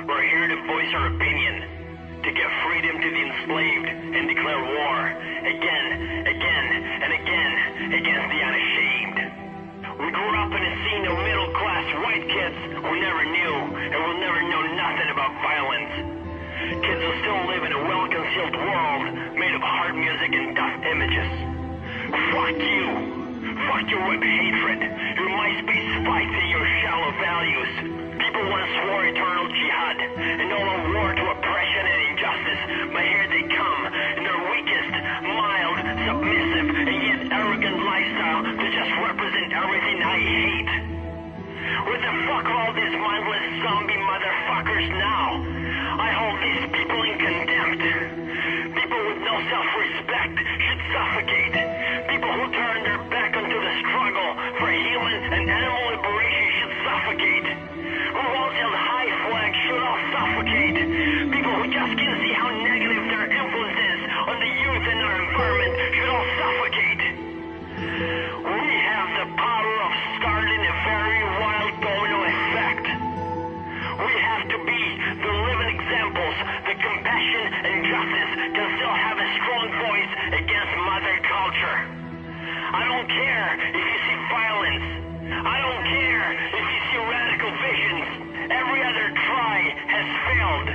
We're here to voice our opinion, to give freedom to the enslaved and declare war again, again, and again against the unashamed. We grew up in a scene of middle-class white kids who never knew and will never know nothing about violence. Kids who still live in a well-concealed world made of hard music and tough images. Fuck you. Fuck your web hatred, your MySpace fights and your shallow values. People once swore eternal jihad and all a war to oppression and injustice, but here they come in their weakest, mild, submissive, and yet arrogant lifestyle to just represent everything I hate. Where the fuck are all these mindless zombie motherfuckers now? I hold these people in contempt. People with no self-respect should suffocate. People who turn their back onto the struggle for human and animal liberation should suffocate. Who won't held high flag should all suffocate. People who just can't see how negative their influence is on the youth and our environment should all suffocate. We have the power of starting a very wild domino effect. We have to be the living examples that compassion and justice can still have a strong voice against mother culture. I don't care if you see violence. I don't care if you see radical visions. Every other try has failed.